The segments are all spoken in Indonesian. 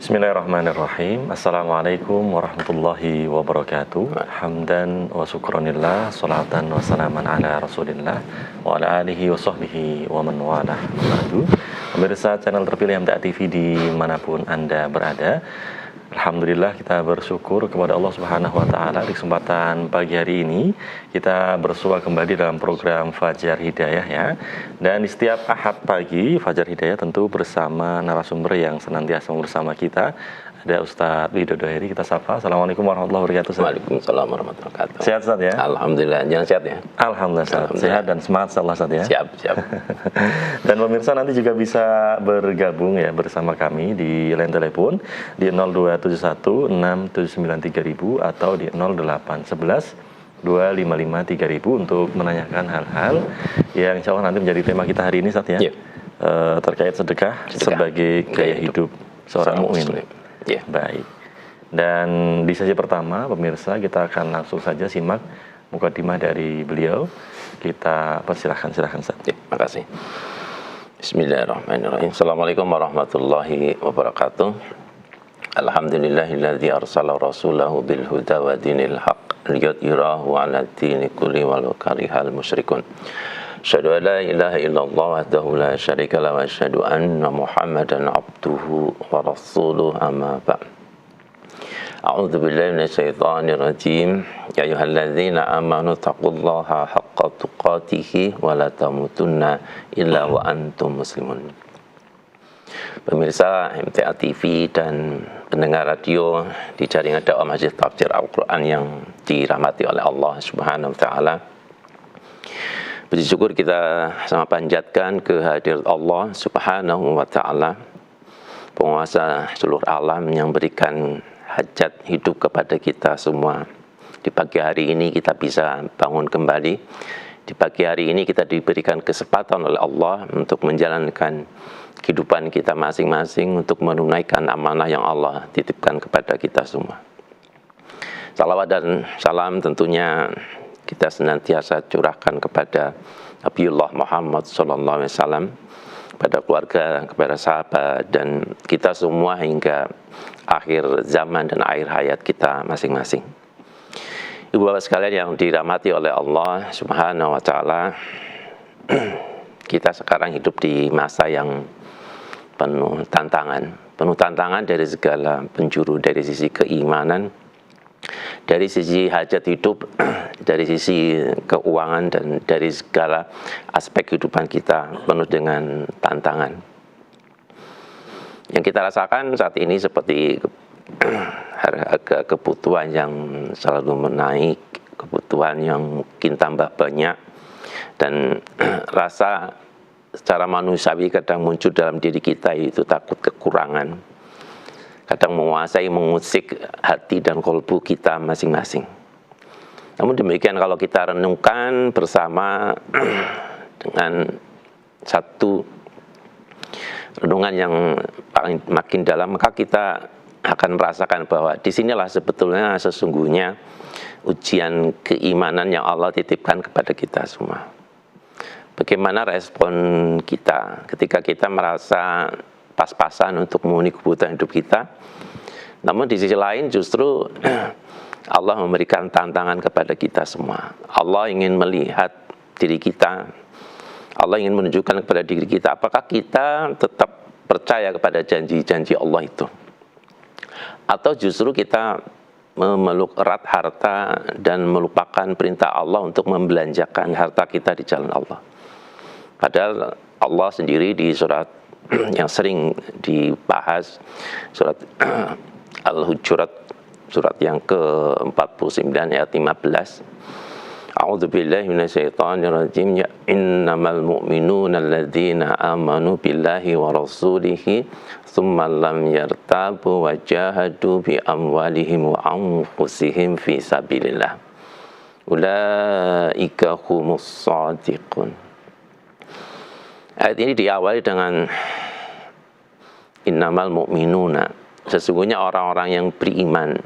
Bismillahirrahmanirrahim. Assalamualaikum warahmatullahi wabarakatuh. Hamdan wa syukronillah, salatan wa salaman ala rasulillah wa ala alihi wa sahbihi wa man walah. Pemirsa channel terpilih MTA TV dimanapun Anda berada, alhamdulillah kita bersyukur kepada Allah Subhanahu wa Ta'ala. Di kesempatan pagi hari ini kita bersua kembali dalam program Fajar Hidayah ya. Dan di setiap Ahad pagi Fajar Hidayah tentu bersama narasumber yang senantiasa bersama kita. Ada Ustadz Widodo Heri, kita sapa. Assalamualaikum warahmatullahi wabarakatuh. Waalaikumsalam warahmatullahi wabarakatuh. Sehat Ustadz ya? Alhamdulillah, jangan sehat ya? Alhamdulillah, sehat dan semangat Allah Ustadz ya? Siap. Dan pemirsa nanti juga bisa bergabung ya bersama kami di line telepon di 0271 6793000 atau di 0811 2553000 untuk menanyakan hal-hal yang insya Allah nanti menjadi tema kita hari ini Ustadz ya? Yeah. Terkait sedekah sebagai gaya hidup seorang mukmin. Yeah. Baik. Dan di sesi pertama pemirsa kita akan langsung saja simak mukadimah dari beliau. Kita persilahkan Ustaz. Ya, makasih. Bismillahirrahmanirrahim. Assalamualaikum warahmatullahi wabarakatuh. Alhamdulillahilladzi arsala rasulahu bil huda wa dinil haq liyudhhirahu 'ala dini kulli walau karihal musyrikun. Asyhadu an la ilaha illallah wahdahu la syarika lahu wa asyhadu anna Muhammadan abduhu wa rasuluhu amma ba'd. A'udzu billahi minasyaitonir rajim. Ya ayyuhalladzina amanu taqullaha haqqa tuqatih wa la tamutunna illa wa antum muslimun. Pemirsa MTA TV dan pendengar radio di jaringan dakwah Masjid Tafsir Al-Qur'an yang dirahmati oleh Allah Subhanahu wa taala. Puji syukur kita sama panjatkan kehadirat Allah Subhanahu wa ta'ala, penguasa seluruh alam yang berikan hajat hidup kepada kita semua. Di pagi hari ini kita bisa bangun kembali. Di pagi hari ini kita diberikan kesempatan oleh Allah untuk menjalankan kehidupan kita masing-masing, untuk menunaikan amanah yang Allah titipkan kepada kita semua. Salawat dan salam tentunya kita senantiasa curahkan kepada Nabiullah Muhammad SAW, kepada keluarga, kepada sahabat, dan kita semua hingga akhir zaman dan akhir hayat kita masing-masing. Ibu bapak sekalian yang dirahmati oleh Allah Subhanahu wa Ta'ala, kita sekarang hidup di masa yang penuh tantangan dari segala penjuru, dari sisi keimanan, dari sisi hajat hidup, dari sisi keuangan, dan dari segala aspek kehidupan kita penuh dengan tantangan. Yang kita rasakan saat ini seperti harga kebutuhan yang selalu menaik, kebutuhan yang mungkin tambah banyak, dan rasa secara manusiawi kadang muncul dalam diri kita yaitu takut kekurangan. Kadang menguasai, mengusik hati dan kolbu kita masing-masing. Namun demikian kalau kita renungkan bersama dengan satu renungan yang makin dalam, maka kita akan merasakan bahwa disinilah sebetulnya sesungguhnya ujian keimanan yang Allah titipkan kepada kita semua. Bagaimana respon kita ketika kita merasa pas-pasan untuk memenuhi kebutuhan hidup kita, namun di sisi lain justru Allah memberikan tantangan kepada kita semua. Allah ingin melihat diri kita, Allah ingin menunjukkan kepada diri kita apakah kita tetap percaya kepada janji-janji Allah itu, atau justru kita memeluk erat harta dan melupakan perintah Allah untuk membelanjakan harta kita di jalan Allah. Padahal Allah sendiri di surat yang sering dibahas, surat Al-Hujurat, surat yang ke-49 ayat 15. A'udzu billahi minasyaitonir rajim. Ya innamal mu'minuna alladzina amanu billahi wa rasulihi tsumma lam yartabu wa jahadu bi amwalihim wa anfusihim fi sabilillah. Ulaika humus shadiqun. Ayat ini diawali dengan innamal mu'minuna, sesungguhnya orang-orang yang beriman,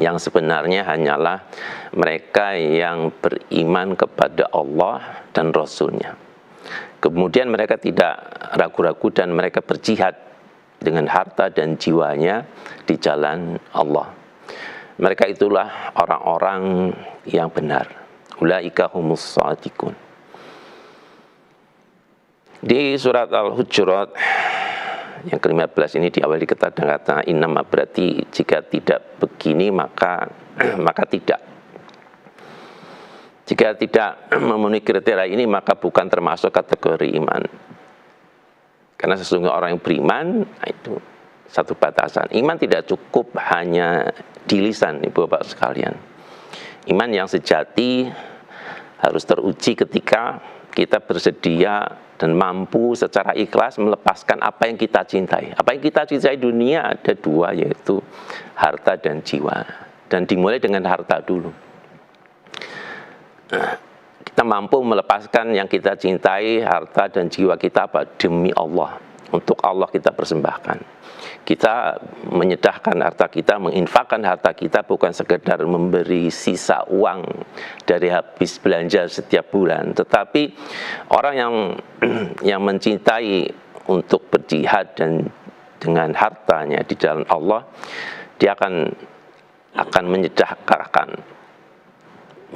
yang sebenarnya hanyalah mereka yang beriman kepada Allah dan Rasul-Nya. Kemudian mereka tidak ragu-ragu dan mereka berjihad dengan harta dan jiwanya di jalan Allah. Mereka itulah orang-orang yang benar. Ulaika humus shadiqun. Di surat Al-Hujurat yang ke-15 ini diawali kata innama, berarti jika tidak begini maka tidak. Jika tidak memenuhi kriteria ini maka bukan termasuk kategori iman. Karena sesungguhnya orang yang beriman, nah itu satu batasan. Iman tidak cukup hanya di lisan, Ibu Bapak sekalian. Iman yang sejati harus teruji ketika kita bersedia dan mampu secara ikhlas melepaskan apa yang kita cintai. Apa yang kita cintai dunia ada dua, yaitu harta dan jiwa. Dan dimulai dengan harta dulu. Kita mampu melepaskan yang kita cintai, harta dan jiwa kita apa? Demi Allah. Untuk Allah kita persembahkan. Kita menyedahkan harta kita, menginfakkan harta kita bukan sekedar memberi sisa uang dari habis belanja setiap bulan, tetapi orang yang mencintai untuk berjihad dan dengan hartanya di jalan Allah, dia akan menyedahkan,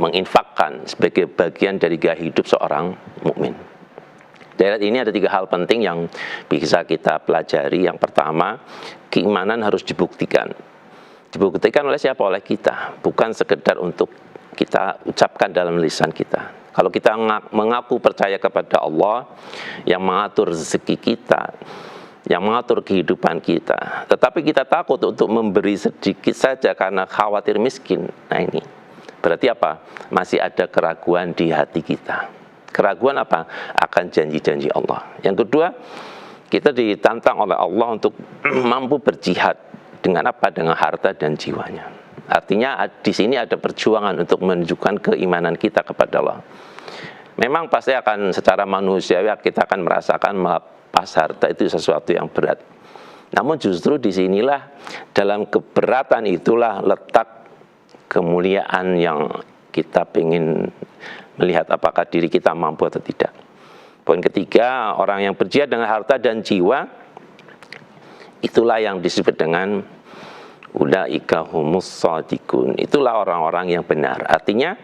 menginfakkan sebagai bagian dari gaya hidup seorang mukmin. Dari ayat ini ada 3 hal penting yang bisa kita pelajari. Yang pertama, keimanan harus dibuktikan. Dibuktikan oleh siapa? Oleh kita. Bukan sekedar untuk kita ucapkan dalam lisan kita. Kalau kita mengaku percaya kepada Allah yang mengatur rezeki kita, yang mengatur kehidupan kita, tetapi kita takut untuk memberi sedikit saja karena khawatir miskin. Nah ini berarti apa? Masih ada keraguan di hati kita. Keraguan apa? Akan janji-janji Allah. Yang kedua, kita ditantang oleh Allah untuk mampu berjihad dengan apa? Dengan harta dan jiwanya. Artinya di sini ada perjuangan untuk menunjukkan keimanan kita kepada Allah. Memang pasti akan secara manusiawi kita akan merasakan melepas harta itu sesuatu yang berat. Namun justru disinilah dalam keberatan itulah letak kemuliaan yang kita ingin melihat apakah diri kita mampu atau tidak. Poin ketiga, orang yang berjihad dengan harta dan jiwa, itulah yang disebut dengan ulaika humus shadiqun. Itulah orang-orang yang benar. Artinya,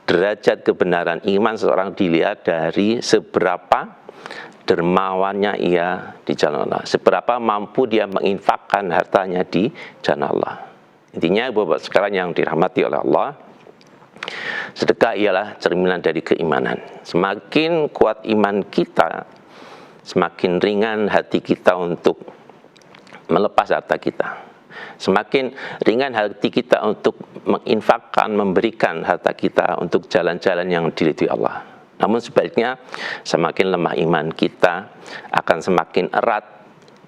derajat kebenaran iman seseorang dilihat dari seberapa dermawannya ia di jalan Allah. Seberapa mampu dia menginfakkan hartanya di jalan Allah. Intinya, Bapak sekalian yang dirahmati oleh Allah, sedekah ialah cerminan dari keimanan. Semakin kuat iman kita, semakin ringan hati kita untuk melepas harta kita. Semakin ringan hati kita untuk menginfakkan, memberikan harta kita untuk jalan-jalan yang diridhoi Allah. Namun sebaliknya, semakin lemah iman kita, akan semakin erat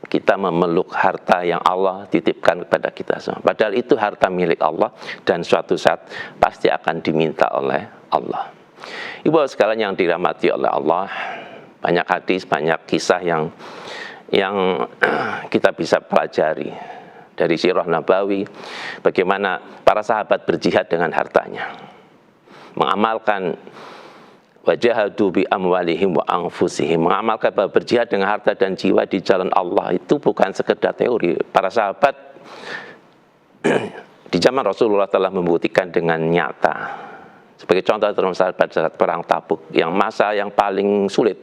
kita memeluk harta yang Allah titipkan kepada kita semua. Padahal itu harta milik Allah dan suatu saat pasti akan diminta oleh Allah. Ibu sekalian yang dirahmati oleh Allah, banyak hadis, banyak kisah yang kita bisa pelajari dari sirah Nabawi, bagaimana para sahabat berjihad dengan hartanya, mengamalkan wajahadu bi amwalihim wa anfusihim, mengamalkan bahwa berjihad dengan harta dan jiwa di jalan Allah itu bukan sekedar teori. Para sahabat di zaman Rasulullah telah membuktikan dengan nyata. Sebagai contoh dalam sahabat saat perang Tabuk, yang masa yang paling sulit,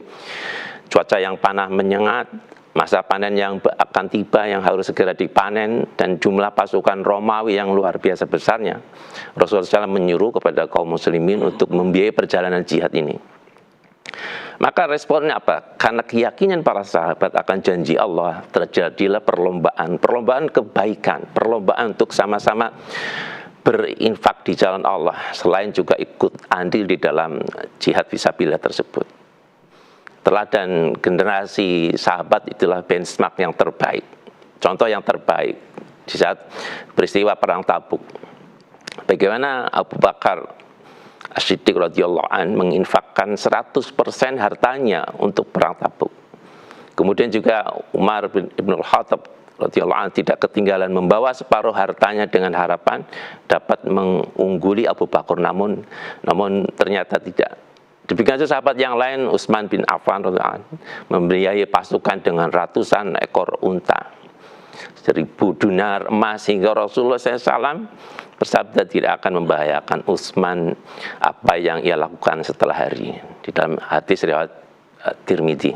cuaca yang panas menyengat, masa panen yang akan tiba yang harus segera dipanen, dan jumlah pasukan Romawi yang luar biasa besarnya, Rasulullah SAW menyuruh kepada kaum muslimin untuk membiayai perjalanan jihad ini. Maka responnya apa? Karena keyakinan para sahabat akan janji Allah, terjadilah perlombaan kebaikan, perlombaan untuk sama-sama berinfak di jalan Allah, selain juga ikut andil di dalam jihad fisabilillah tersebut. Teladan generasi sahabat itulah benchmark yang terbaik, contoh yang terbaik di saat peristiwa perang Tabuk. Bagaimana Abu Bakar As-Siddiq radhiyallahu an menginfakkan 100% hartanya untuk perang Tabuk. Kemudian juga Umar bin Ibnul Khattab radhiyallahu an tidak ketinggalan membawa separuh hartanya dengan harapan dapat mengungguli Abu Bakar, namun ternyata tidak. Demikian juga sahabat yang lain, Utsman bin Affan radhiyallahu an membiayai pasukan dengan ratusan ekor unta. 1000 dinar emas, sehingga Rasulullah SAW bersabda tidak akan membahayakan Utsman apa yang ia lakukan setelah hari, di dalam hadis riwayat Tirmidzi.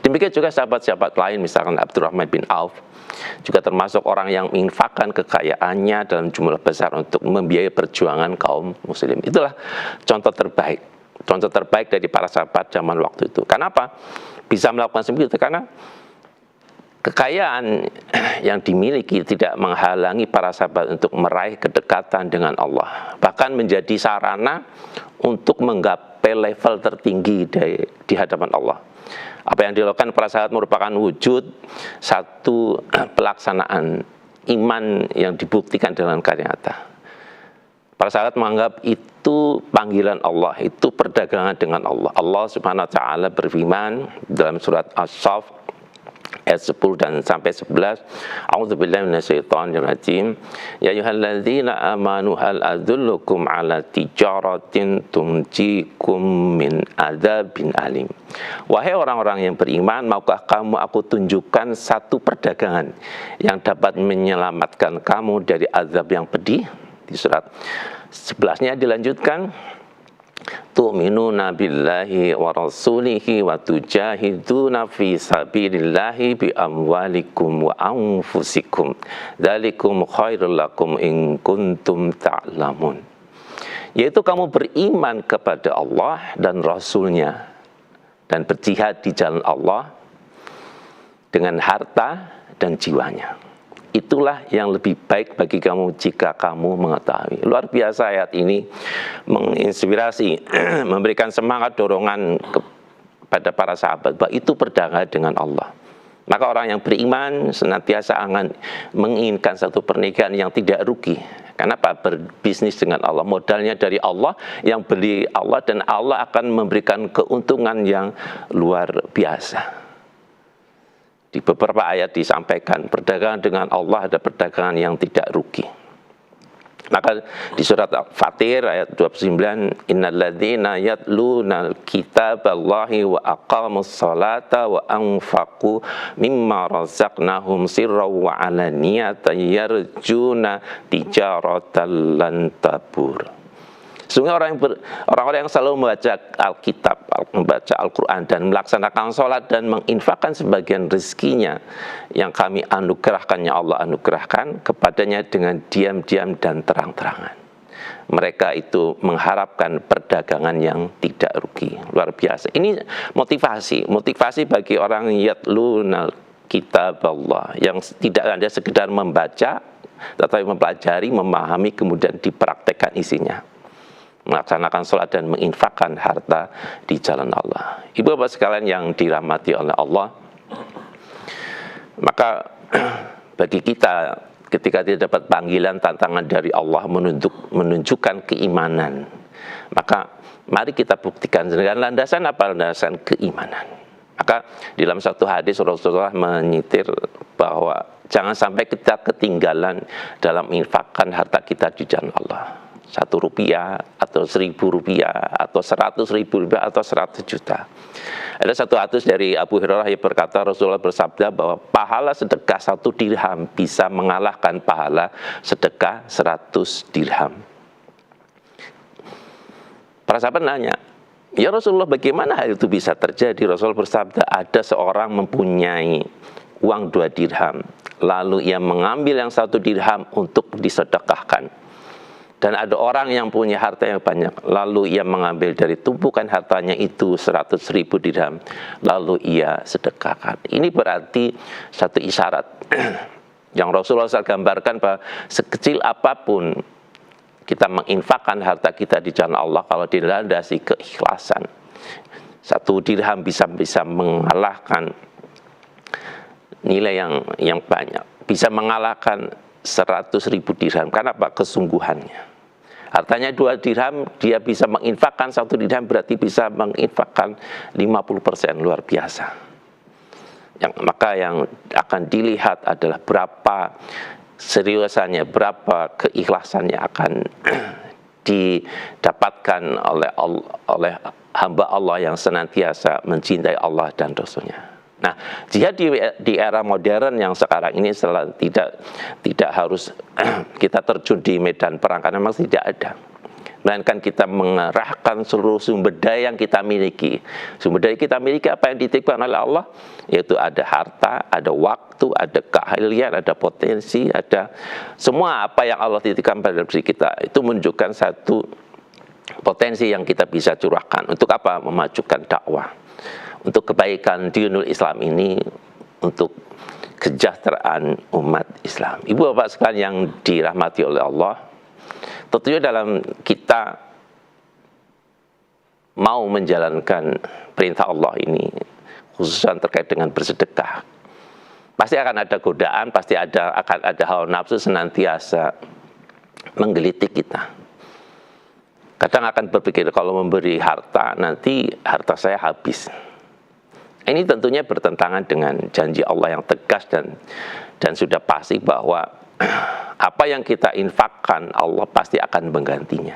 Demikian juga sahabat-sahabat lain, misalkan Abdurrahman bin Auf, juga termasuk orang yang menginfakkan kekayaannya dalam jumlah besar untuk membiayai perjuangan kaum muslim. Itulah contoh terbaik dari para sahabat zaman waktu itu. Kenapa bisa melakukan seperti itu? Karena kekayaan yang dimiliki tidak menghalangi para sahabat untuk meraih kedekatan dengan Allah, bahkan menjadi sarana untuk menggapai level tertinggi di hadapan Allah. Apa yang dilakukan para sahabat merupakan wujud satu pelaksanaan iman yang dibuktikan dengan karya nyata. Para sahabat menganggap itu panggilan Allah, itu perdagangan dengan Allah. Allah Subhanahu wa taala berfirman dalam surat As-Saff ayat 10 dan sampai 11, A'udzubillahi minasyaitonirrajim. Ya ayyuhalladzina amanu hal adullukum ala tijaratin tunjikum min adzabin alim. Wahai orang-orang yang beriman, maukah kamu aku tunjukkan satu perdagangan yang dapat menyelamatkan kamu dari azab yang pedih? Di surat 11-nya dilanjutkan, tu'minuna billahi wa rasulihi wa tujahiduna fi sabilillahi bi amwalikum wa anfusikum dzalikum khairul lakum in kuntum ta'lamun. Yaitu kamu beriman kepada Allah dan Rasulnya dan berjihad di jalan Allah dengan harta dan jiwanya. Itulah yang lebih baik bagi kamu jika kamu mengetahui. Luar biasa ayat ini menginspirasi, memberikan semangat, dorongan kepada para sahabat bahwa itu perdagangan dengan Allah. Maka orang yang beriman senantiasa akan menginginkan satu pernikahan yang tidak rugi. Kenapa? Berbisnis dengan Allah, modalnya dari Allah, yang beli Allah, dan Allah akan memberikan keuntungan yang luar biasa. Di beberapa ayat disampaikan perdagangan dengan Allah ada perdagangan yang tidak rugi. Maka di surat Al-Fatir ayat 29, innalladzina yatluna kitaballahi wa aqamus salata wa anfaqu mimma razaqnahum sirran wa alaniyatan yarjuna tijaratan lan tabur. Sesungguhnya orang-orang yang selalu membaca Alkitab, membaca Al-Quran dan melaksanakan sholat dan menginfakkan sebagian rezekinya yang kami anugerahkannya, Allah anugerahkan kepadanya dengan diam-diam dan terang-terangan. Mereka itu mengharapkan perdagangan yang tidak rugi. Luar biasa. Ini motivasi bagi orang yatlunal kitab Allah, yang tidak hanya sekedar membaca, tetapi mempelajari, memahami, kemudian dipraktekkan isinya. Melaksanakan sholat dan menginfakkan harta di jalan Allah. Ibu bapak sekalian yang dirahmati oleh Allah, maka bagi kita ketika tidak dapat panggilan, tantangan dari Allah menunjukkan keimanan, maka mari kita buktikan dengan landasan apa? Landasan keimanan. Maka di dalam satu hadis Rasulullah menyitir bahwa jangan sampai kita ketinggalan dalam menginfakkan harta kita di jalan Allah. 1 rupiah atau 1000 rupiah atau 100.000 rupiah atau 100 juta. Ada satu hadis dari Abu Hurairah yang berkata, Rasulullah bersabda bahwa pahala sedekah 1 dirham bisa mengalahkan pahala sedekah 100 dirham. Para sahabat nanya, ya Rasulullah, bagaimana hal itu bisa terjadi? Rasul bersabda, ada seorang mempunyai uang 2 dirham, lalu ia mengambil yang 1 dirham untuk disedekahkan. Dan ada orang yang punya harta yang banyak, lalu ia mengambil dari tumpukan hartanya itu 100.000 dirham, lalu ia sedekahkan. Ini berarti satu isyarat yang Rasulullah SAW gambarkan bahwa sekecil apapun kita menginfakkan harta kita di jalan Allah, kalau dilandasi keikhlasan, 1 dirham bisa mengalahkan nilai yang banyak, bisa mengalahkan 100.000 dirham. Karena apa? Kesungguhannya. Artinya 2 dirham, dia bisa menginfakkan 1 dirham, berarti bisa menginfakkan 50%, luar biasa. Maka yang akan dilihat adalah berapa seriusannya, berapa keikhlasannya akan didapatkan oleh hamba Allah yang senantiasa mencintai Allah dan Rasulnya. Nah, jihad di era modern yang sekarang ini tidak harus kita terjun di medan perang, karena memang tidak ada. Melainkan kita mengerahkan seluruh sumber daya yang kita miliki. Sumber daya kita miliki apa yang dititipkan oleh Allah, yaitu ada harta, ada waktu, ada keahlian, ada potensi, ada semua apa yang Allah titipkan pada diri kita. Itu menunjukkan satu potensi yang kita bisa curahkan. Untuk apa? Memajukan dakwah, untuk kebaikan dinul Islam ini, untuk kesejahteraan umat Islam. Ibu bapak sekalian yang dirahmati oleh Allah, tentunya dalam kita mau menjalankan perintah Allah ini, khususnya terkait dengan bersedekah, pasti akan ada godaan, pasti akan ada hawa nafsu senantiasa menggelitik kita. Kadang akan berpikir, kalau memberi harta, nanti harta saya habis. Ini tentunya bertentangan dengan janji Allah yang tegas dan sudah pasti bahwa apa yang kita infakkan, Allah pasti akan menggantinya.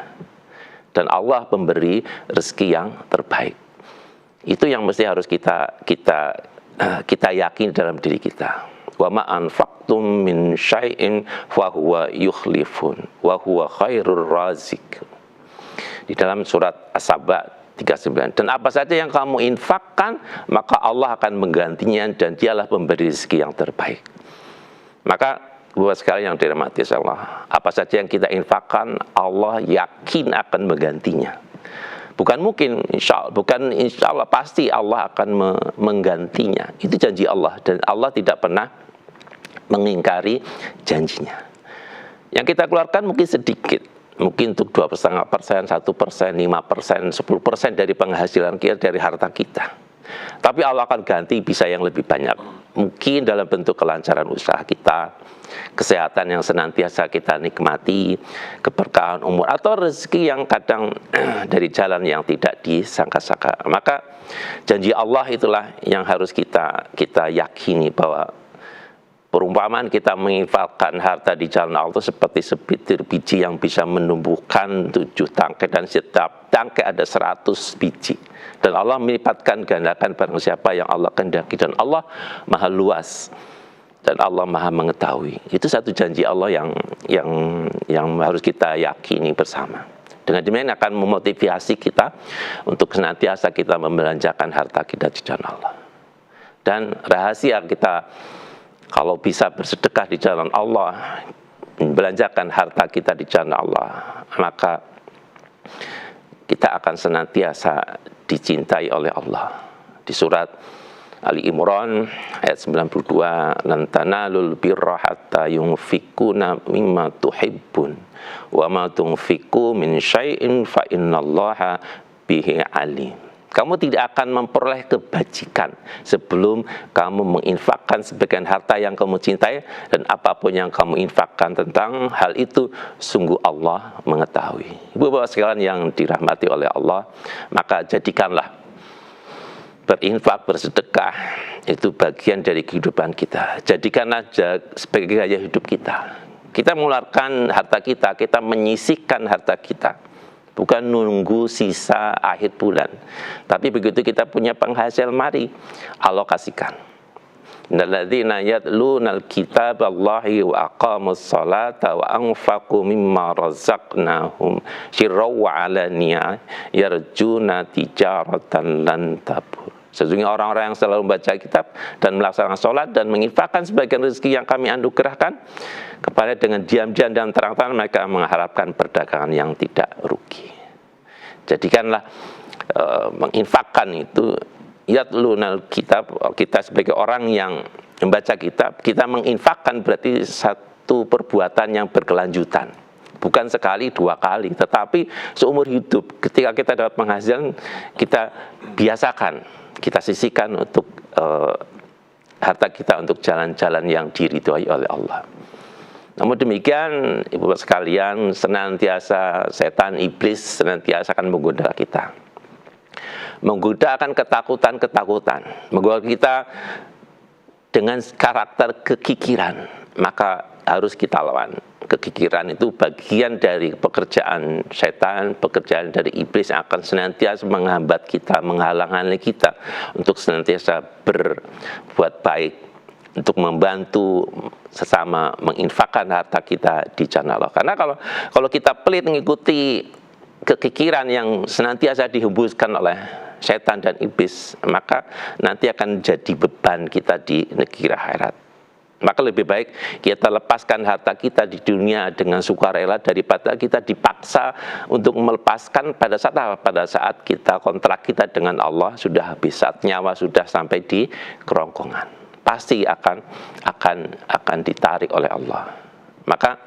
Dan Allah memberi rezeki yang terbaik. Itu yang mesti harus kita yakin dalam diri kita. Wa ma anfaqtum min syai'in fa huwa yukhlifun wa huwa khairur razik. Di dalam surat As-Saba 39. Dan apa saja yang kamu infakkan, maka Allah akan menggantinya, dan dialah pemberi rezeki yang terbaik. Maka buat sekalian yang dirahmati Allah, apa saja yang kita infakkan, Allah yakin akan menggantinya. Bukan mungkin, insya Allah, pasti Allah akan menggantinya. Itu janji Allah, dan Allah tidak pernah mengingkari janjinya. Yang kita keluarkan mungkin sedikit, mungkin untuk 2,5%, 1%, 5%, 10% dari penghasilan kita, dari harta kita. Tapi Allah akan ganti bisa yang lebih banyak. Mungkin dalam bentuk kelancaran usaha kita, kesehatan yang senantiasa kita nikmati, keberkahan umur, atau rezeki yang kadang dari jalan yang tidak disangka-sangka. Maka janji Allah itulah yang harus kita yakini, bahwa perumpamaan kita menginfakkan harta di jalan Allah seperti sebitir biji yang bisa menumbuhkan 7 tangkai, dan setiap tangkai ada 100 biji. Dan Allah melipatkan gandakan barang siapa yang Allah kehendaki, dan Allah maha luas, dan Allah maha mengetahui. Itu satu janji Allah yang harus kita yakini bersama. Dengan demikian akan memotivasi kita untuk senantiasa kita membelanjakan harta kita di jalan Allah. Dan rahasia kita, kalau bisa bersedekah di jalan Allah, membelanjakan harta kita di jalan Allah, maka kita akan senantiasa dicintai oleh Allah. Di surat Ali Imran ayat 92, lan tanalul birra hatta yunfikuna mimma tuhibbun wa ma tunfiqu min syai'in fa innallaha bihi alim. Kamu tidak akan memperoleh kebajikan sebelum kamu menginfakkan sebagian harta yang kamu cintai, dan apapun yang kamu infakkan tentang hal itu, sungguh Allah mengetahui. Ibu bapak sekalian yang dirahmati oleh Allah, maka jadikanlah berinfak, bersedekah itu bagian dari kehidupan kita. Jadikanlah sebagai gaya hidup kita. Kita mengeluarkan harta kita, kita menyisihkan harta kita. Bukan nunggu sisa akhir bulan. Tapi begitu kita punya penghasil, mari alokasikan. Innalladzina yatlunal kitaballahi wa aqamus salata wa anfaqu mimma razaqnahum sirran wa alaniyah yarjuna tijaratan lan tabur. Sesungguhnya orang-orang yang selalu membaca kitab dan melaksanakan sholat dan menginfakkan sebagian rezeki yang kami anugerahkan kepada dengan diam-diam dan terang-terangan, mereka mengharapkan perdagangan yang tidak rugi. Jadikanlah menginfakkan itu yatlunal kitab, kita sebagai orang yang membaca kitab, kita menginfakkan berarti satu perbuatan yang berkelanjutan. Bukan sekali, 2 kali, tetapi seumur hidup. Ketika kita dapat penghasilan, kita biasakan, kita sisihkan untuk harta kita untuk jalan-jalan yang diridhoi oleh Allah. Namun demikian, ibu bapak sekalian, senantiasa setan iblis senantiasa akan menggoda kita, menggoda akan ketakutan, menggoda kita dengan karakter kekikiran. Maka harus kita lawan. kekikiran itu bagian dari pekerjaan setan, pekerjaan dari iblis yang akan senantiasa menghambat kita, menghalang-halangi kita untuk senantiasa berbuat baik, untuk membantu sesama, menginfakkan harta kita di jalan Allah. Karena kalau kita pelit mengikuti kekikiran yang senantiasa dihembuskan oleh setan dan iblis, maka nanti akan jadi beban kita di negeri akhirat. Maka lebih baik kita lepaskan harta kita di dunia dengan sukarela daripada kita dipaksa untuk melepaskan pada saat kita kontrak kita dengan Allah sudah habis, saat nyawa sudah sampai di kerongkongan. Pasti akan ditarik oleh Allah. Maka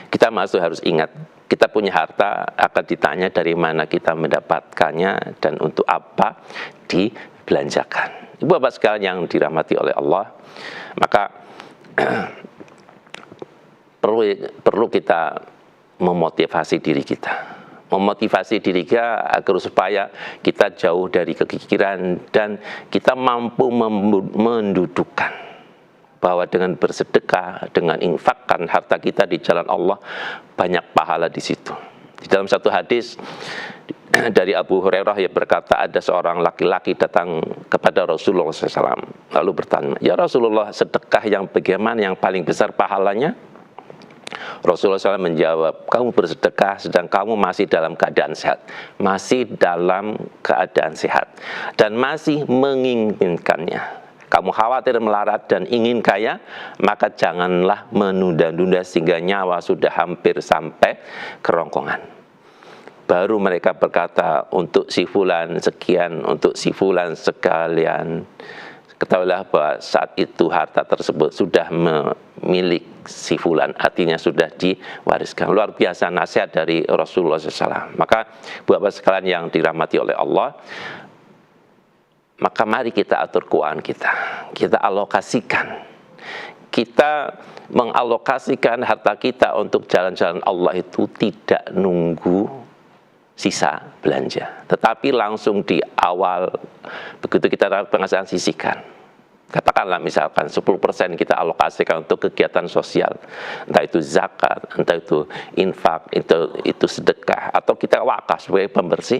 kita masih harus ingat, kita punya harta akan ditanya dari mana kita mendapatkannya dan untuk apa dibelanjakan. Ibu bapak sekalian yang dirahmati oleh Allah, maka perlu kita memotivasi diri kita. Memotivasi diri kita agar supaya kita jauh dari kekikiran dan kita mampu mendudukan bahwa dengan bersedekah, dengan infakkan harta kita di jalan Allah, banyak pahala di situ. Di dalam satu hadis dari Abu Hurairah yang berkata, ada seorang laki-laki datang kepada Rasulullah SAW, lalu bertanya, "Ya Rasulullah, sedekah yang bagaimana yang paling besar pahalanya?" Rasulullah SAW menjawab, "Kamu bersedekah sedang kamu masih dalam keadaan sehat." Masih dalam keadaan sehat dan masih menginginkannya. Kamu khawatir melarat dan ingin kaya, maka janganlah menunda-nunda sehingga nyawa sudah hampir sampai kerongkongan. Baru mereka berkata, untuk si fulan sekian, untuk si fulan sekalian. Ketahuilah bahwa saat itu harta tersebut sudah milik si fulan, artinya sudah diwariskan. Luar biasa nasihat dari Rasulullah SAW. Maka bapak sekalian yang dirahmati oleh Allah, maka mari kita atur keuangan kita alokasikan. Kita mengalokasikan harta kita untuk jalan-jalan Allah itu tidak nunggu sisa belanja, tetapi langsung di awal begitu kita dapat penghasilan sisihkan. Katakanlah misalkan 10% kita alokasikan untuk kegiatan sosial, entah itu zakat, entah itu infak, itu sedekah, atau kita wakaf sebagai pembersih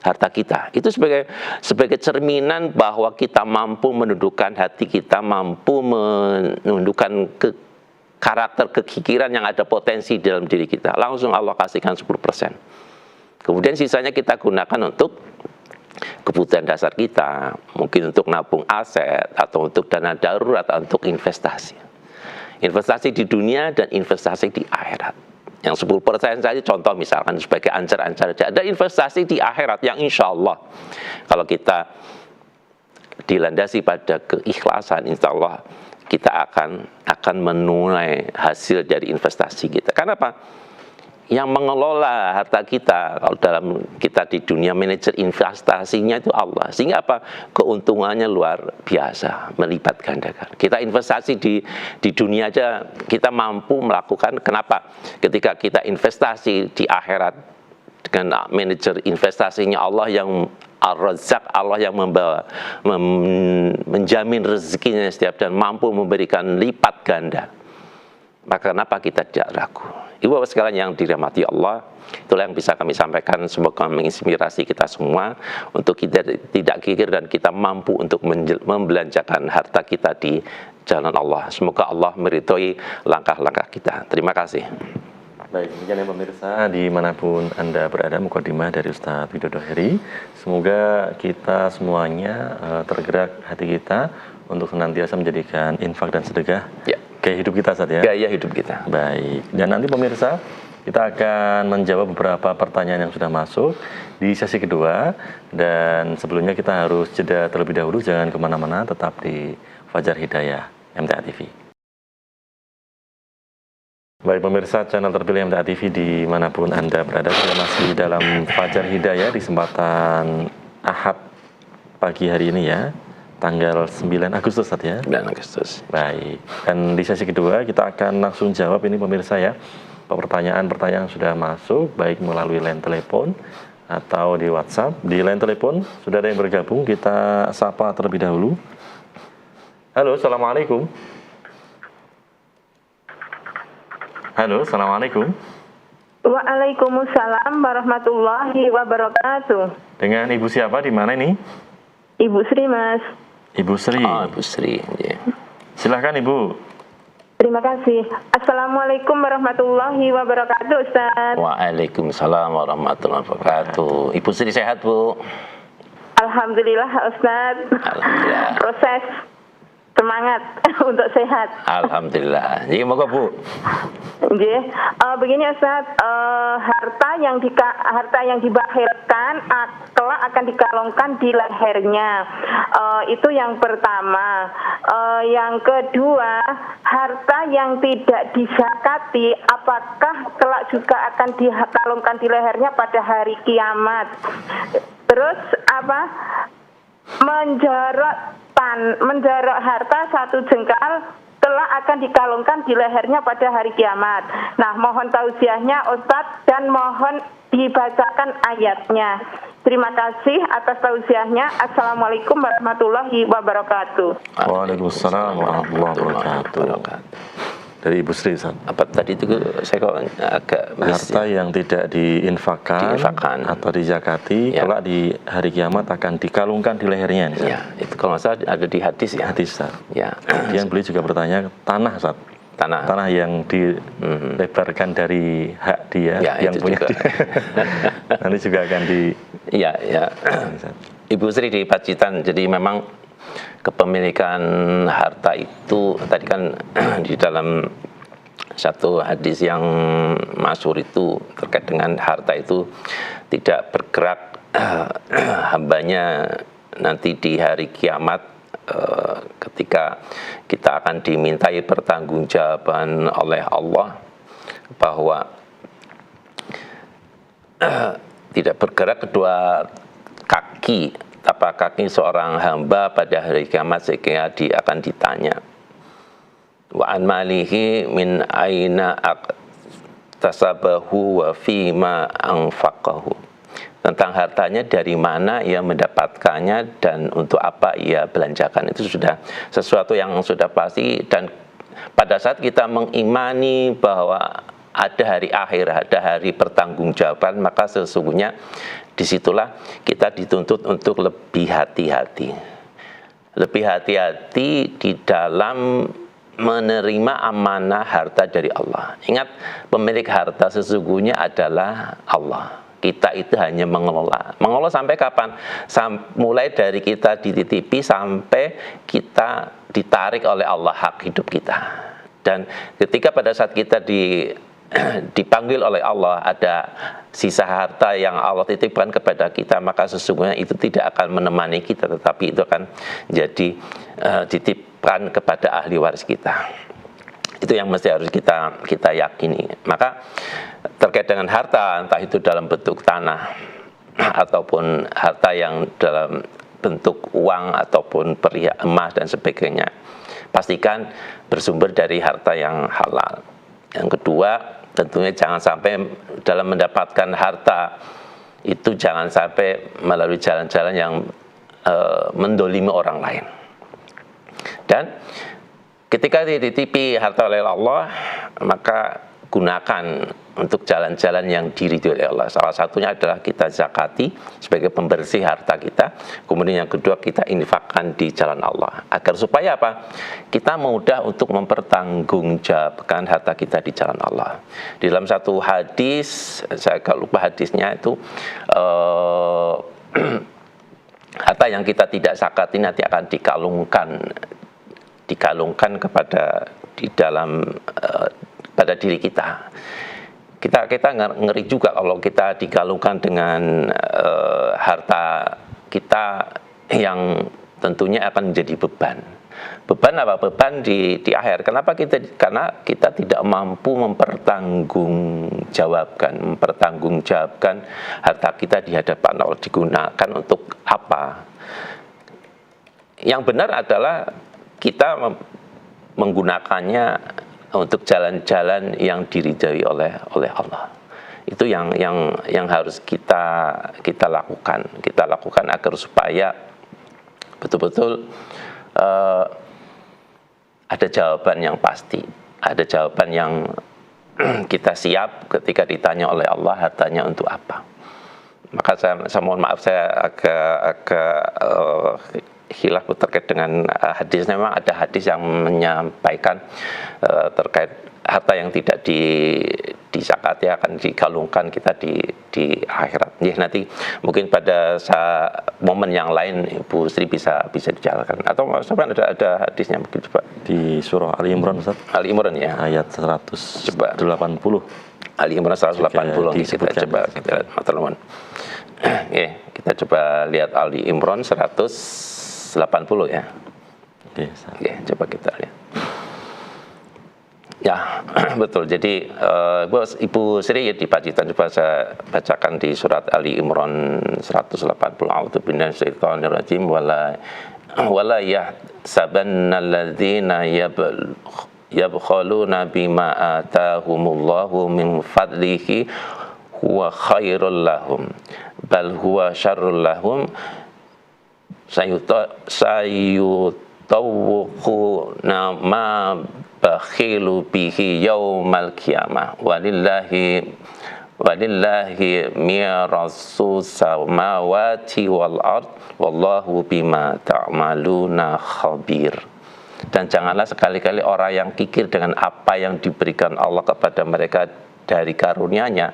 harta kita. Itu sebagai cerminan bahwa kita mampu menundukkan hati kita, mampu menundukkan karakter kekikiran yang ada potensi dalam diri kita. Langsung Allah kasihkan 10%. Kemudian sisanya kita gunakan untuk kebutuhan dasar kita, mungkin untuk nabung aset, atau untuk dana darurat, atau untuk investasi. Investasi di dunia dan investasi di akhirat. Yang 10% saja contoh misalkan sebagai ancar-ancar saja. Ada investasi di akhirat yang insya Allah kalau kita dilandasi pada keikhlasan, insya Allah kita akan menuai hasil dari investasi kita. Karena apa? Yang mengelola harta kita, kalau dalam kita di dunia, manajer investasinya itu Allah. Sehingga apa? Keuntungannya luar biasa, melipat gandakan. Kita investasi di dunia aja, kita mampu melakukan. Kenapa? Ketika kita investasi di akhirat, dengan manajer investasinya Allah yang Ar-Razzaq, Allah yang menjamin rezekinya setiap dan mampu memberikan lipat ganda. Maka kenapa kita tidak ragu? Ibu bapak sekalian yang dirahmati Allah, itulah yang bisa kami sampaikan. Semoga menginspirasi kita semua untuk kita tidak kikir dan kita mampu untuk membelanjakan harta kita di jalan Allah. Semoga Allah meridhoi langkah-langkah kita. Terima kasih. Baik, demikian ya pemirsa, dimanapun Anda berada, mukadimah dari Ustadz Widodo Heri. Semoga kita semuanya tergerak hati kita untuk senantiasa menjadikan infak dan sedekah gaya hidup kita saat ya. Gaya hidup kita. Baik, dan nanti pemirsa kita akan menjawab beberapa pertanyaan yang sudah masuk di sesi kedua. Dan sebelumnya kita harus jeda terlebih dahulu, jangan kemana-mana, tetap di Fajar Hidayah MTA TV. Baik pemirsa channel terpilih MTA TV dimanapun Anda berada, kita masih dalam Fajar Hidayah di kesempatan Ahad pagi hari ini ya, tanggal 9 Agustus ya. 9 Agustus. Baik, dan di sesi kedua kita akan langsung jawab ini pemirsa ya, pertanyaan-pertanyaan sudah masuk baik melalui line telepon atau di WhatsApp. Di line telepon sudah ada yang bergabung, kita sapa terlebih dahulu. Halo, assalamualaikum. Halo, Assalamualaikum. Waalaikumsalam warahmatullahi wabarakatuh. Dengan Ibu siapa di mana ini? Ibu Sri, Mas. Ibu Sri. Oh, Ibu Sri. Ya. Silahkan Ibu. Terima kasih. Assalamualaikum warahmatullahi wabarakatuh, Ustaz. Waalaikumsalam warahmatullahi wabarakatuh. Ibu Sri sehat, Bu? Alhamdulillah, Ustaz. Alhamdulillah. Proses semangat untuk sehat. Alhamdulillah. Jadi moga Bu. Nggih. Begini, Ustaz, harta yang dibakhilkan kelak akan dikalungkan di lehernya. Itu yang pertama. Yang kedua, harta yang tidak dizakati apakah kelak juga akan dikalungkan di lehernya pada hari kiamat. Terus menjorok harta satu jengkal kelak akan dikalungkan di lehernya pada hari kiamat. Nah, mohon tausiahnya Ustadz dan mohon dibacakan ayatnya. Terima kasih atas tausiahnya. Assalamualaikum warahmatullahi wabarakatuh. Waalaikumsalam warahmatullahi wabarakatuh. Dari Ibu Sri, Ustaz. Apa tadi itu saya kok agak Harta yang tidak diinfakkan atau dizakati, ya, kelak di hari kiamat akan dikalungkan di lehernya. Nih, ya, itu kalau nggak salah ada di hadis ya. Hadis, Ustaz. Ya. Kemudian beliau juga bertanya tanah, Ustaz. Tanah yang dilebarkan dari hak dia ya, yang punya juga. Nanti juga akan di. Iya, ya. Ibu Sri di Pacitan. Jadi memang kepemilikan harta itu tadi kan di dalam satu hadis yang masyhur itu terkait dengan harta itu tidak bergerak hambanya nanti di hari kiamat ketika kita akan dimintai pertanggungjawaban oleh Allah bahwa tidak bergerak kedua kaki tapak kaki seorang hamba pada hari kiamat sehingga dia akan ditanya wa an malihi min aina aktasabahu wa fima anfaqahu, tentang hartanya dari mana ia mendapatkannya dan untuk apa ia belanjakan. Itu sudah sesuatu yang sudah pasti, dan pada saat kita mengimani bahwa ada hari akhir, ada hari pertanggungjawaban, maka sesungguhnya disitulah kita dituntut untuk lebih hati-hati. Lebih hati-hati di dalam menerima amanah harta dari Allah. Ingat, pemilik harta sesungguhnya adalah Allah. Kita itu hanya mengelola. Mengelola sampai kapan? Mulai dari kita dititipi sampai kita ditarik oleh Allah hak hidup kita. Dan ketika pada saat kita dipanggil oleh Allah, ada sisa harta yang Allah titipkan kepada kita, maka sesungguhnya itu tidak akan menemani kita, tetapi itu akan jadi titipkan kepada ahli waris kita. Itu yang mesti harus kita yakini. Maka terkait dengan harta, entah itu dalam bentuk tanah ataupun harta yang dalam bentuk uang ataupun perhiasan emas dan sebagainya, pastikan bersumber dari harta yang halal. Yang kedua, tentunya jangan sampai dalam mendapatkan harta itu jangan sampai melalui jalan-jalan yang mendolimi orang lain. Dan ketika dititipi harta oleh Allah, maka gunakan untuk jalan-jalan yang diridhoi oleh Allah. Salah satunya adalah kita zakati sebagai pembersih harta kita. Kemudian yang kedua, kita infakkan di jalan Allah. Agar supaya apa? Kita mudah untuk mempertanggungjawabkan harta kita di jalan Allah. Di dalam satu hadis, saya agak lupa hadisnya itu, harta yang kita tidak zakati nanti akan dikalungkan kepada di dalam pada diri kita. Kita ngeri juga kalau kita dikalungkan dengan harta kita yang tentunya akan menjadi beban. Beban apa? Beban di akhir. Kenapa karena kita tidak mampu mempertanggungjawabkan harta kita di hadapan Allah. Digunakan untuk apa? Yang benar adalah kita menggunakannya untuk jalan-jalan yang diridhai oleh Allah. Itu yang harus kita lakukan. Kita lakukan agar supaya betul-betul ada jawaban yang pasti, ada jawaban yang kita siap ketika ditanya oleh Allah hartanya untuk apa. Maka saya mohon maaf, saya agak khilaf terkait dengan hadisnya. Memang ada hadis yang menyampaikan terkait harta yang tidak disakati akan digalungkan kita di akhirat. Ya, nanti mungkin pada momen yang lain Ibu Sri bisa dijalankan. Atau maksudnya ada hadisnya mungkin coba. Di surah Ali Imran, Ustaz. Ali Imran ya. Ayat 180. Ali Imran 180 kita coba kita lihat teman-teman. Ya, kita coba lihat Ali Imran 180 ya. Oke, coba kita lihat. Ya, betul. Jadi Ibu Sri ya di Pacitan, coba saya bacakan di surat Ali Imran 180. A'udzu billahi minasyaitonir rajim wala yahsabanna alladzina yabkhaluna bima atahumullahu min fadlihi huwa khairul lahum bal huwa syarrul lahum sayutawquna ma bakhilu bihi yaumal qiyamah walillahi mirasu samawati wal ard wallahu bima ta'maluna khabir. Dan janganlah sekali-kali orang yang kikir dengan apa yang diberikan Allah kepada mereka dari karunia-Nya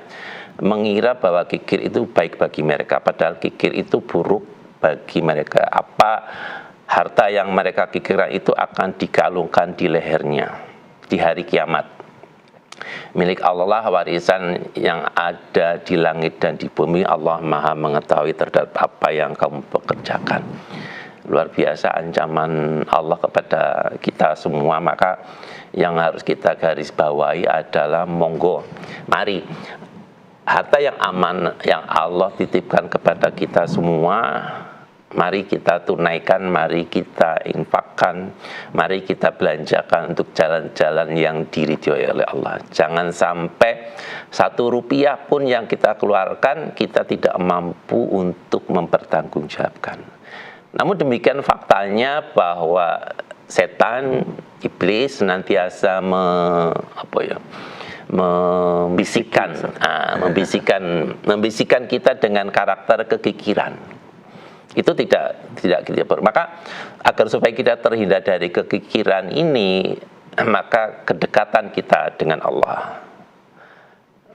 mengira bahwa kikir itu baik bagi mereka, padahal kikir itu buruk bagi mereka. Harta yang mereka kikirkan itu akan digalungkan di lehernya di hari kiamat. Milik Allah lah warisan yang ada di langit dan di bumi. Allah Maha mengetahui terhadap apa yang kamu pekerjakan. Luar biasa ancaman Allah kepada kita semua. Maka yang harus kita garis bawahi adalah monggo, mari harta yang aman yang Allah titipkan kepada kita semua, mari kita tunaikan, mari kita infakkan, mari kita belanjakan untuk jalan-jalan yang diridhoi oleh Allah. Jangan sampai 1 rupiah pun yang kita keluarkan kita tidak mampu untuk mempertanggungjawabkan. Namun demikian faktanya bahwa setan, iblis senantiasa membisikkan kita dengan karakter kekikiran. Itu tidak kita perlu. Maka agar supaya kita terhindar dari kekikiran ini, maka kedekatan kita dengan Allah,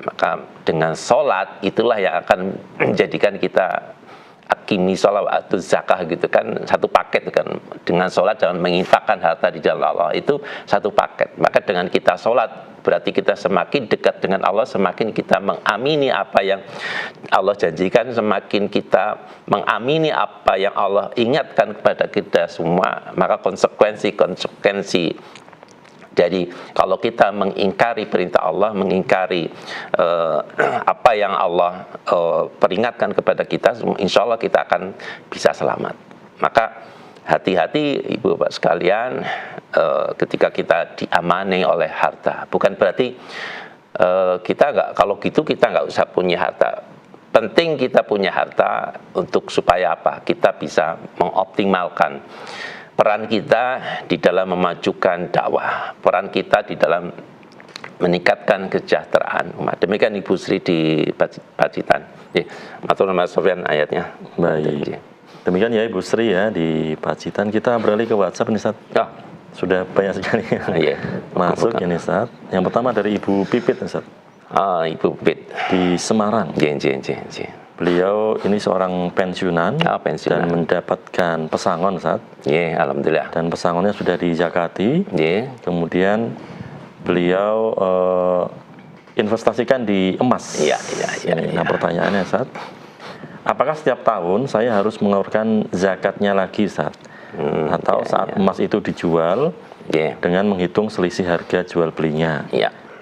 maka dengan sholat itulah yang akan menjadikan kita akimi sholawatu zakah gitu kan, satu paket kan. Dengan sholat jangan menginfakkan harta di jalan Allah, itu satu paket. Maka dengan kita sholat berarti kita semakin dekat dengan Allah, semakin kita mengamini apa yang Allah janjikan, semakin kita mengamini apa yang Allah ingatkan kepada kita semua. Maka konsekuensi jadi kalau kita mengingkari perintah Allah, mengingkari apa yang Allah peringatkan kepada kita, insya Allah kita akan bisa selamat. Maka hati-hati Ibu Bapak sekalian ketika kita diamani oleh harta. Bukan berarti kalau kita nggak usah punya harta. Penting kita punya harta untuk supaya apa? Kita bisa mengoptimalkan peran kita di dalam memajukan dakwah, peran kita di dalam meningkatkan kesejahteraan umat. Demikian Ibu Sri di Pacitan. Matur Mas Sofyan ayatnya. Baik. Demikian ya Ibu Sri ya di Pacitan. Kita beralih ke WhatsApp nih Ustaz. Sudah banyak sekali masuk ini Ustaz. Yang pertama dari Ibu Pipit Ustaz. Ibu Pipit di Semarang. Beliau ini seorang pensiunan, dan mendapatkan pesangon saat. Alhamdulillah. Dan pesangonnya sudah dijakati. Kemudian beliau investasikan di emas. Nah pertanyaannya saat, apakah setiap tahun saya harus mengeluarkan zakatnya lagi saat? Atau saat emas itu dijual dengan menghitung selisih harga jual belinya?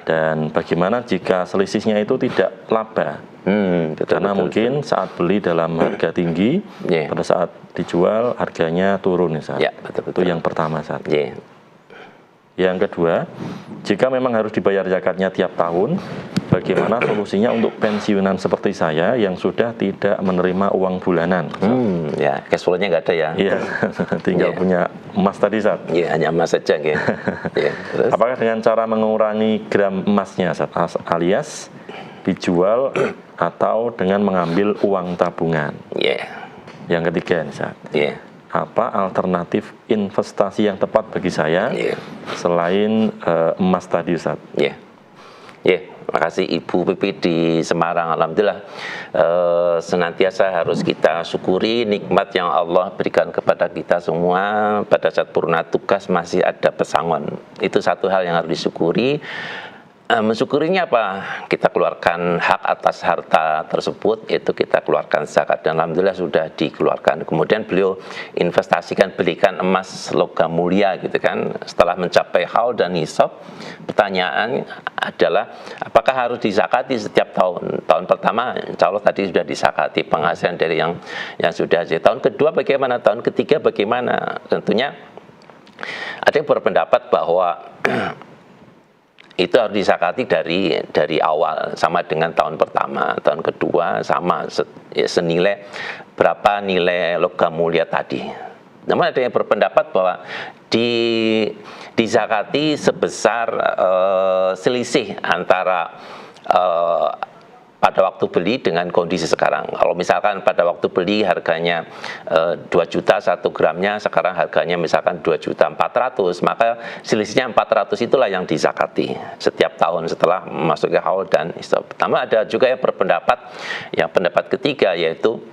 Dan bagaimana jika selisihnya itu tidak laba? Karena mungkin saat beli dalam harga tinggi, pada saat dijual harganya turun saat. Itu yang pertama saat. Yang kedua, jika memang harus dibayar zakatnya tiap tahun, bagaimana solusinya untuk pensiunan seperti saya yang sudah tidak menerima uang bulanan? Ya, cash flow-nya nggak ada ya? Iya, tinggal punya emas tadi, Ustaz. Iya, hanya emas saja, ya. Ya, terus? Apakah dengan cara mengurangi gram emasnya, Ustaz, alias dijual atau dengan mengambil uang tabungan? Iya. Yang ketiga, Ustaz. Iya. Apa alternatif investasi yang tepat bagi saya selain emas tadi, Ustaz? Ya, terima kasih Ibu Pipi di Semarang. Alhamdulillah, senantiasa harus kita syukuri nikmat yang Allah berikan kepada kita semua. Pada saat purna tugas masih ada pesangon. Itu satu hal yang harus disyukuri. Mensyukurinya apa? Kita keluarkan hak atas harta tersebut, yaitu kita keluarkan zakat, dan alhamdulillah sudah dikeluarkan. Kemudian beliau investasikan, belikan emas logam mulia gitu kan. Setelah mencapai haul dan nisab, pertanyaan adalah apakah harus disakati setiap tahun? Tahun pertama insya Allah tadi sudah disakati penghasilan dari yang sudah hasil. Tahun kedua bagaimana? Tahun ketiga bagaimana? Tentunya ada yang berpendapat bahwa itu harus disakati dari awal, sama dengan tahun pertama, tahun kedua sama senilai berapa nilai logam mulia tadi. Namun ada yang berpendapat bahwa disakati sebesar selisih antara pada waktu beli dengan kondisi sekarang. Kalau misalkan pada waktu beli harganya 2 juta 1 gramnya, sekarang harganya misalkan 2.400.000, maka selisihnya 400 itulah yang disakati setiap tahun setelah masuk ke haul dan nisab. Pertama ada juga yang berpendapat, yang pendapat ketiga, yaitu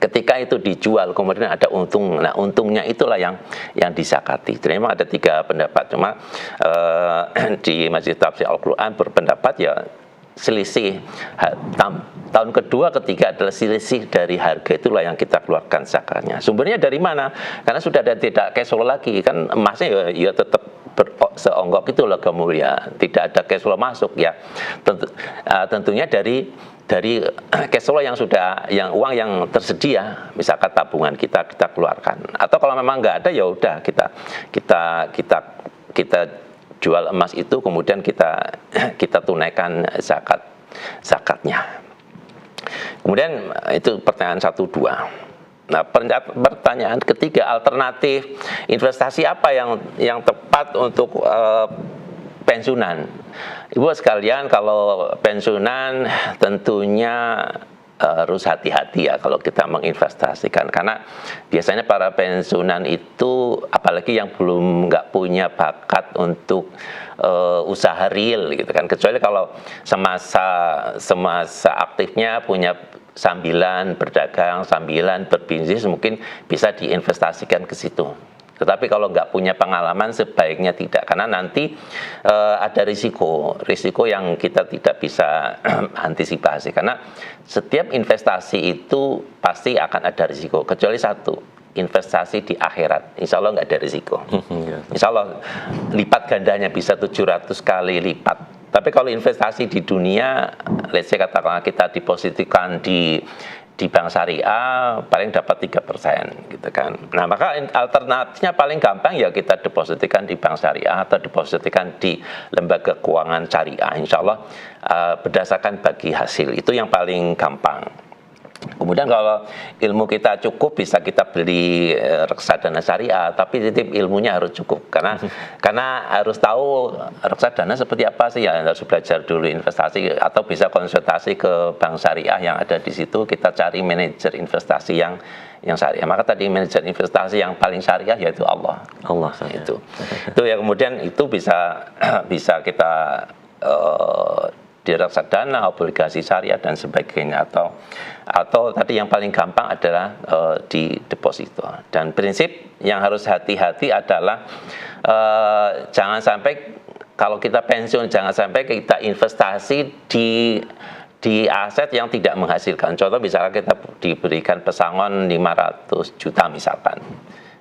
ketika itu dijual kemudian ada untung, nah untungnya itulah yang disakati. Jadi memang ada 3 pendapat, cuma di Majelis Tafsir Al-Quran berpendapat ya selisih tahun kedua, ketiga adalah selisih dari harga, itulah yang kita keluarkan zakatnya. Sumbernya dari mana? Karena sudah ada tidak cash flow lagi, kan emasnya ya tetap seonggok itu logam mulia, tidak ada cash flow masuk ya. Tentunya dari cash flow yang sudah, yang uang yang tersedia, misalkan tabungan kita keluarkan. Atau kalau memang nggak ada ya udah kita jual emas itu, kemudian kita tunaikan zakatnya. Kemudian itu pertanyaan 1, 2. Nah, pertanyaan ketiga, alternatif investasi apa yang tepat untuk pensiunan? Ibu sekalian, kalau pensiunan tentunya harus hati-hati ya kalau kita menginvestasikan, karena biasanya para pensiunan itu, apalagi yang nggak punya bakat untuk usaha real gitu kan, kecuali kalau semasa aktifnya punya sambilan berdagang, sambilan berbisnis, mungkin bisa diinvestasikan ke situ. Tetapi kalau nggak punya pengalaman sebaiknya tidak, karena nanti ada risiko yang kita tidak bisa antisipasi. Karena setiap investasi itu pasti akan ada risiko, kecuali satu, investasi di akhirat. Insya Allah nggak ada risiko. Insya Allah lipat gandanya bisa 700 kali lipat. Tapi kalau investasi di dunia, let's say katakanlah kita depositkan di bank syariah, paling dapat 3% gitu kan. Nah, maka alternatifnya paling gampang ya kita depositkan di bank syariah atau depositkan di lembaga keuangan syariah. Insya Allah berdasarkan bagi hasil, itu yang paling gampang. Kemudian kalau ilmu kita cukup, bisa kita beli reksadana syariah, tapi titip ilmunya harus cukup, karena harus tahu reksadana seperti apa sih ya, harus belajar dulu investasi, atau bisa konsultasi ke bank syariah yang ada di situ, kita cari manajer investasi yang syariah. Maka tadi manajer investasi yang paling syariah yaitu Allah itu ya. Kemudian itu bisa kita di reksadana, obligasi syariah dan sebagainya, atau tadi yang paling gampang adalah di deposito. Dan prinsip yang harus hati-hati adalah jangan sampai kalau kita pensiun, jangan sampai kita investasi di aset yang tidak menghasilkan. Contoh misalnya kita diberikan pesangon 500 juta misalkan,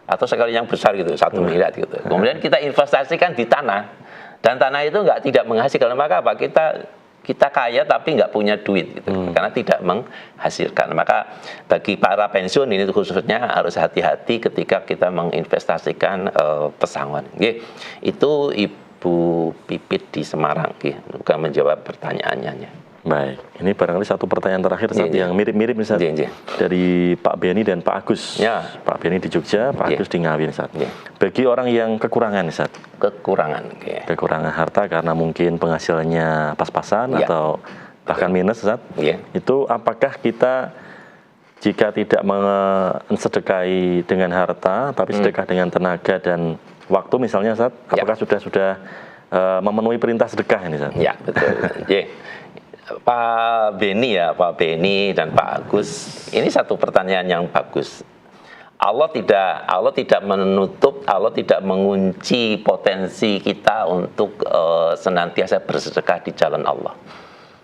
atau sekali yang besar gitu 1 miliar gitu. Kemudian kita investasikan di tanah, dan tanah itu tidak menghasilkan, maka apa? Kita kaya tapi nggak punya duit gitu, karena tidak menghasilkan. Maka bagi para pensiun ini khususnya harus hati-hati ketika kita menginvestasikan pesangon. Itu Bu Pipit di Semarang, juga menjawab pertanyaannya. Baik, ini barangkali satu pertanyaan terakhir Ustaz, yang mirip-mirip Ustaz, dari Pak Beni dan Pak Agus. Ya. Pak Beni di Jogja, Pak Agus di Ngawi Ustaz. Ya. Bagi orang yang kekurangan Ustaz, kekurangan harta karena mungkin penghasilannya pas-pasan atau bahkan minus Ustaz, itu apakah kita jika tidak mensedekahi dengan harta tapi sedekah dengan tenaga dan waktu misalnya Ustaz, apakah sudah memenuhi perintah sedekah ini Ustaz? Ya, betul. Pak Beni dan Pak Agus, ini satu pertanyaan yang bagus. Allah tidak menutup, Allah tidak mengunci potensi kita untuk senantiasa bersedekah di jalan Allah.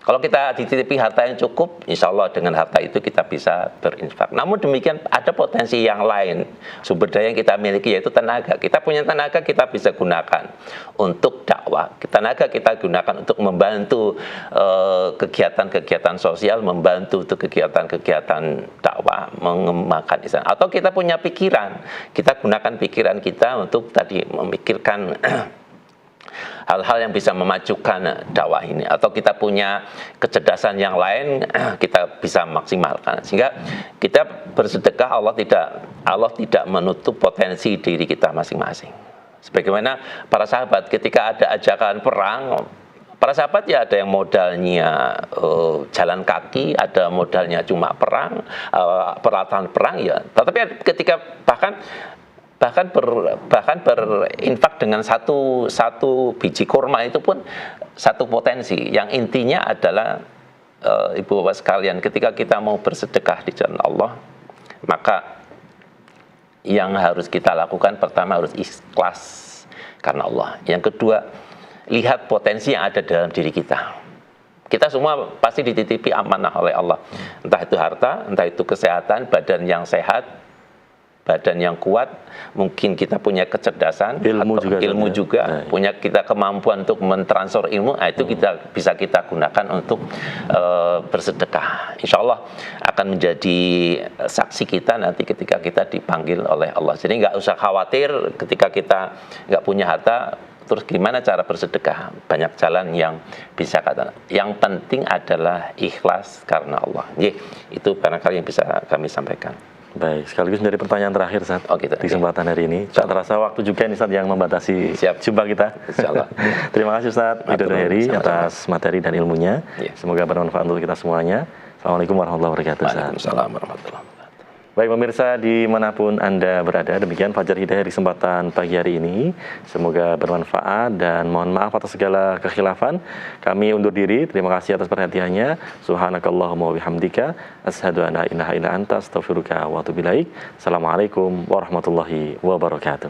Kalau kita dititipi harta yang cukup, insya Allah dengan harta itu kita bisa berinfak. Namun demikian ada potensi yang lain, sumber daya yang kita miliki yaitu tenaga. Kita punya tenaga, kita bisa gunakan untuk dakwah. Tenaga kita gunakan untuk membantu kegiatan-kegiatan sosial, membantu untuk kegiatan-kegiatan dakwah, mengembangkan Islam. Atau kita punya pikiran, kita gunakan pikiran kita untuk tadi memikirkan hal-hal yang bisa memajukan dakwah ini, atau kita punya kecerdasan yang lain, kita bisa maksimalkan sehingga kita bersedekah. Allah tidak menutup potensi diri kita masing-masing. Sebagaimana para sahabat ketika ada ajakan perang, para sahabat ya ada yang modalnya jalan kaki, ada modalnya cuma perang, peralatan perang ya. Tetapi ketika bahkan berinfak dengan satu biji kurma itu pun satu potensi. Yang intinya adalah ibu bapak sekalian, ketika kita mau bersedekah di jalan Allah, maka yang harus kita lakukan pertama harus ikhlas karena Allah. Yang kedua, lihat potensi yang ada dalam diri kita. Kita semua pasti dititipi amanah oleh Allah, entah itu harta, entah itu kesehatan, badan yang sehat, badan yang kuat, mungkin kita punya kecerdasan, ilmu juga punya kita kemampuan untuk mentransfer ilmu, itu bisa kita gunakan untuk bersedekah. Insya Allah akan menjadi saksi kita nanti ketika kita dipanggil oleh Allah. Jadi nggak usah khawatir ketika kita nggak punya harta, terus gimana cara bersedekah? Banyak jalan yang bisa kata. Yang penting adalah ikhlas karena Allah. Itu barangkali yang bisa kami sampaikan. Baik, sekaligus dari pertanyaan terakhir Ustaz, di kesempatan hari ini. Tak terasa waktu juga nih Ustaz yang membatasi jumpa kita. Terima kasih Ustaz Widodo Heri atas materi dan ilmunya. Semoga bermanfaat untuk kita semuanya. Assalamualaikum warahmatullahi wabarakatuh. Waalaikumsalam warahmatullahi wabarakatuh. Baik pemirsa dimanapun Anda berada, demikian Fajar Hidayah di kesempatan pagi hari ini. Semoga bermanfaat dan mohon maaf atas segala kekhilafan. Kami undur diri, terima kasih atas perhatiannya. Subhanakallahumma wa bihamdika, asyhadu an la ilaha illa anta, astaghfiruka wa atubu ilaik. Assalamualaikum warahmatullahi wabarakatuh.